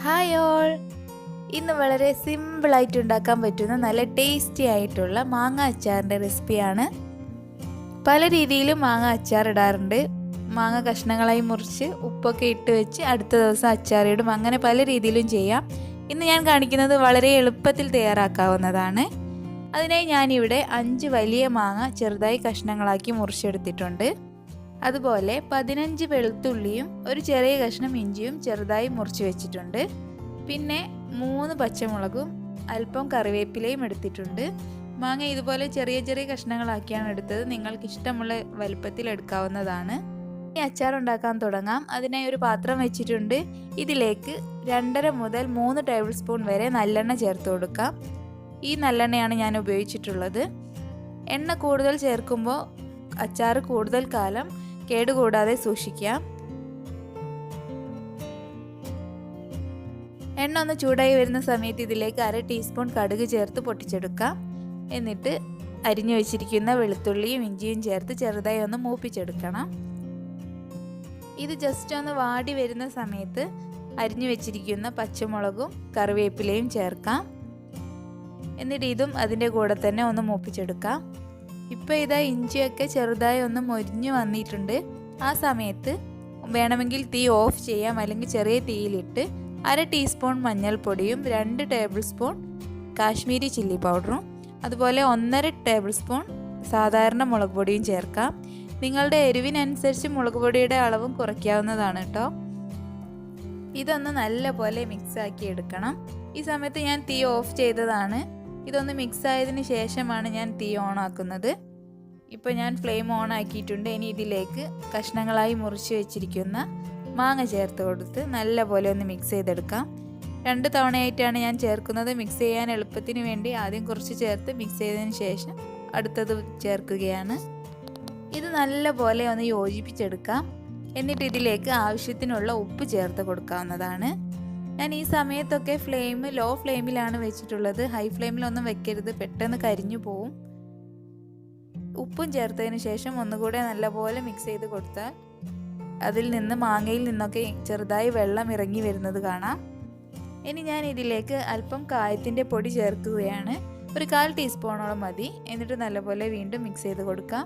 Hi all, ഇന്ന് വളരെ സിമ്പിളായിട്ട് ഉണ്ടാക്കാൻ പറ്റുന്ന നല്ല ടേസ്റ്റി ആയിട്ടുള്ള മാങ്ങ അച്ചാറിൻ്റെ റെസിപ്പിയാണ്. പല രീതിയിലും മാങ്ങ അച്ചാർ ഇടാറുണ്ട്. മാങ്ങ കഷ്ണങ്ങളായി മുറിച്ച് ഉപ്പൊക്കെ ഇട്ട് വെച്ച് അടുത്ത ദിവസം അച്ചാറിടും. അങ്ങനെ പല രീതിയിലും ചെയ്യാം. ഇന്ന് ഞാൻ കാണിക്കുന്നത് വളരെ എളുപ്പത്തിൽ തയ്യാറാക്കാവുന്നതാണ്. അതിനായി ഞാനിവിടെ 5 വലിയ മാങ്ങ ചെറുതായി കഷ്ണങ്ങളാക്കി മുറിച്ചെടുത്തിട്ടുണ്ട്. അതുപോലെ 15 വെളുത്തുള്ളിയും ഒരു ചെറിയ കഷ്ണം ഇഞ്ചിയും ചെറുതായി മുറിച്ച് വെച്ചിട്ടുണ്ട്. പിന്നെ 3 പച്ചമുളകും അല്പം കറിവേപ്പിലയും എടുത്തിട്ടുണ്ട്. മാങ്ങ ഇതുപോലെ ചെറിയ ചെറിയ കഷ്ണങ്ങളാക്കിയാണ് എടുത്തത്. നിങ്ങൾക്ക് ഇഷ്ടമുള്ള വലുപ്പത്തിൽ എടുക്കാവുന്നതാണ്. ഈ അച്ചാർ ഉണ്ടാക്കാൻ തുടങ്ങാം. അതിനായി ഒരു പാത്രം വെച്ചിട്ടുണ്ട്. ഇതിലേക്ക് 2.5 മുതൽ 3 ടേബിൾ സ്പൂൺ വരെ നല്ലെണ്ണ ചേർത്ത് കൊടുക്കാം. ഈ നല്ലെണ്ണയാണ് ഞാൻ ഉപയോഗിച്ചിട്ടുള്ളത്. എണ്ണ കൂടുതൽ ചേർക്കുമ്പോൾ അച്ചാർ കൂടുതൽ കാലം കേടുകൂടാതെ സൂക്ഷിക്കാം. എണ്ണ ഒന്ന് ചൂടായി വരുന്ന സമയത്ത് ഇതിലേക്ക് 1/2 ടീസ്പൂൺ കടുക് ചേർത്ത് പൊട്ടിച്ചെടുക്കാം. എന്നിട്ട് അരിഞ്ഞു വെച്ചിരിക്കുന്ന വെളുത്തുള്ളിയും ഇഞ്ചിയും ചേർത്ത് ചെറുതായി ഒന്ന് മൂപ്പിച്ചെടുക്കണം. ഇത് ജസ്റ്റ് ഒന്ന് വാടി വരുന്ന സമയത്ത് അരിഞ്ഞു വെച്ചിരിക്കുന്ന പച്ചമുളകും കറിവേപ്പിലയും ചേർക്കാം. എന്നിട്ട് ഇതും അതിൻ്റെ കൂടെ തന്നെ ഒന്ന് മൂപ്പിച്ചെടുക്കാം. ഇപ്പോൾ ഇതാ ഇഞ്ചിയൊക്കെ ചെറുതായി ഒന്ന് മൊരിഞ്ഞു വന്നിട്ടുണ്ട്. ആ സമയത്ത് വേണമെങ്കിൽ തീ ഓഫ് ചെയ്യാം, അല്ലെങ്കിൽ ചെറിയ തീയിലിട്ട് 1/2 ടീസ്പൂൺ മഞ്ഞൾപ്പൊടിയും 2 ടേബിൾ സ്പൂൺ കാശ്മീരി ചില്ലി പൗഡറും അതുപോലെ 1.5 ടേബിൾ സ്പൂൺ സാധാരണ മുളക് പൊടിയും ചേർക്കാം. നിങ്ങളുടെ എരിവിനനുസരിച്ച് മുളക് പൊടിയുടെ അളവും കുറയ്ക്കാവുന്നതാണ് കേട്ടോ. ഇതൊന്ന് നല്ലപോലെ മിക്സാക്കി എടുക്കണം. ഈ സമയത്ത് ഞാൻ തീ ഓഫ് ചെയ്തതാണ്. ഇതൊന്ന് മിക്സ് ആയതിന് ശേഷമാണ് ഞാൻ തീ ഓൺ ആക്കുന്നത്. ഇപ്പോൾ ഞാൻ ഫ്ലെയിം ഓൺ ആക്കിയിട്ടുണ്ട്. ഇനി ഇതിലേക്ക് കഷ്ണങ്ങളായി മുറിച്ച് വെച്ചിരിക്കുന്ന മാങ്ങ ചേർത്ത് കൊടുത്ത് നല്ലപോലെ ഒന്ന് മിക്സ് ചെയ്തെടുക്കാം. 2 തവണയായിട്ടാണ് ഞാൻ ചേർക്കുന്നത്. മിക്സ് ചെയ്യാൻ എളുപ്പത്തിന് വേണ്ടി ആദ്യം കുറച്ച് ചേർത്ത് മിക്സ് ചെയ്തതിന് ശേഷം അടുത്തത് ചേർക്കുകയാണ്. ഇത് നല്ലപോലെ ഒന്ന് യോജിപ്പിച്ചെടുക്കാം. എന്നിട്ട് ഇതിലേക്ക് ആവശ്യത്തിനുള്ള ഉപ്പ് ചേർത്ത് കൊടുക്കാവുന്നതാണ്. ഞാൻ ഈ സമയത്തൊക്കെ ഫ്ലെയിം ലോ ഫ്ലെയിമിലാണ് വെച്ചിട്ടുള്ളത്. ഹൈ ഫ്ലെയിമിലൊന്നും വെക്കരുത്, പെട്ടെന്ന് കരിഞ്ഞു പോവും. ഉപ്പും ചേർത്തതിന് ശേഷം ഒന്നുകൂടെ നല്ലപോലെ മിക്സ് ചെയ്ത് കൊടുത്താൽ അതിൽ നിന്ന് മാങ്ങയിൽ നിന്നൊക്കെ ചെറുതായി വെള്ളം ഇറങ്ങി വരുന്നത് കാണാം. ഇനി ഞാൻ ഇതിലേക്ക് അല്പം കായത്തിൻ്റെ പൊടി ചേർക്കുകയാണ്. ഒരു 1/4 ടീസ്പൂണോളം മതി. എന്നിട്ട് നല്ലപോലെ വീണ്ടും മിക്സ് ചെയ്ത് കൊടുക്കാം.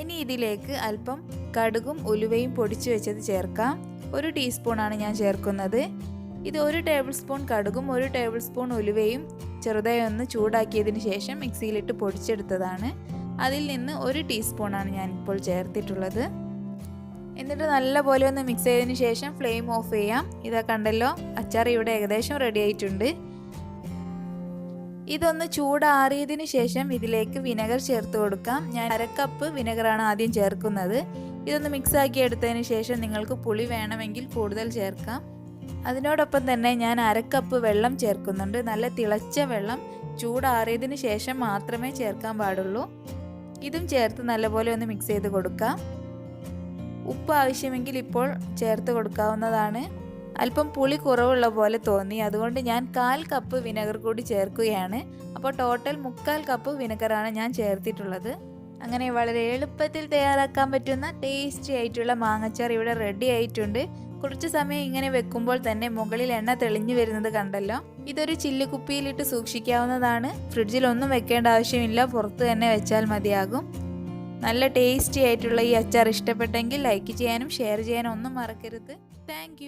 ഇനി ഇതിലേക്ക് അല്പം കടുകും ഉലുവയും പൊടിച്ചു വെച്ചത് ചേർക്കാം. 1 ടീസ്പൂണാണ് ഞാൻ ചേർക്കുന്നത്. ഇത് 1 ടേബിൾ സ്പൂൺ കടുകും 1 ടേബിൾ സ്പൂൺ ഉലുവയും ചെറുതായി ഒന്ന് ചൂടാക്കിയതിന് ശേഷം മിക്സിയിലിട്ട് പൊടിച്ചെടുത്തതാണ്. അതിൽ നിന്ന് 1 ടീസ്പൂണാണ് ഞാനിപ്പോൾ ചേർത്തിട്ടുള്ളത്. എന്നിട്ട് നല്ലപോലെ ഒന്ന് മിക്സ് ചെയ്തതിന് ശേഷം ഫ്ലെയിം ഓഫ് ചെയ്യാം. ഇതാ കണ്ടല്ലോ, അച്ചാർ ഇവിടെ ഏകദേശം റെഡി ആയിട്ടുണ്ട്. ഇതൊന്ന് ചൂടാറിയതിന് ശേഷം ഇതിലേക്ക് വിനെഗർ ചേർത്ത് കൊടുക്കാം. ഞാൻ 1/2 കപ്പ് വിനെഗറാണ് ആദ്യം ചേർക്കുന്നത്. ഇതൊന്ന് മിക്സ് ആക്കി എടുത്തതിന് ശേഷം നിങ്ങൾക്ക് പുളി വേണമെങ്കിൽ കൂടുതൽ ചേർക്കാം. അതിനോടൊപ്പം തന്നെ ഞാൻ 1/2 കപ്പ് വെള്ളം ചേർക്കുന്നുണ്ട്. നല്ല തിളച്ച വെള്ളം ചൂടാറിയതിന് ശേഷം മാത്രമേ ചേർക്കാൻ പാടുള്ളൂ. ഇതും ചേർത്ത് നല്ലപോലെ ഒന്ന് മിക്സ് ചെയ്ത് കൊടുക്കാം. ഉപ്പ് ആവശ്യമെങ്കിൽ ഇപ്പോൾ ചേർത്ത് കൊടുക്കാവുന്നതാണ്. അല്പം പുളി കുറവുള്ള പോലെ തോന്നി, അതുകൊണ്ട് ഞാൻ 1/4 കപ്പ് വിനെഗർ കൂടി ചേർക്കുകയാണ്. അപ്പോൾ ടോട്ടൽ 3/4 കപ്പ് വിനെഗറാണ് ഞാൻ ചേർത്തിട്ടുള്ളത്. അങ്ങനെ വളരെ എളുപ്പത്തിൽ തയ്യാറാക്കാൻ പറ്റുന്ന ടേസ്റ്റി ആയിട്ടുള്ള മാങ്ങച്ചാർ ഇവിടെ റെഡി ആയിട്ടുണ്ട്. കുറച്ച് സമയം ഇങ്ങനെ വെക്കുമ്പോൾ തന്നെ മുകളിൽ എണ്ണ തെളിഞ്ഞു വരുന്നത് കണ്ടല്ലോ. ഇതൊരു ചില്ല് കുപ്പിയിലിട്ട് സൂക്ഷിക്കാവുന്നതാണ്. ഫ്രിഡ്ജിലൊന്നും വെക്കേണ്ട ആവശ്യമില്ല, പുറത്ത് തന്നെ വെച്ചാൽ മതിയാകും. നല്ല ടേസ്റ്റി ആയിട്ടുള്ള ഈ അച്ചാർ ഇഷ്ടപ്പെട്ടെങ്കിൽ ലൈക്ക് ചെയ്യാനും ഷെയർ ചെയ്യാനും ഒന്നും മറക്കരുത്. താങ്ക്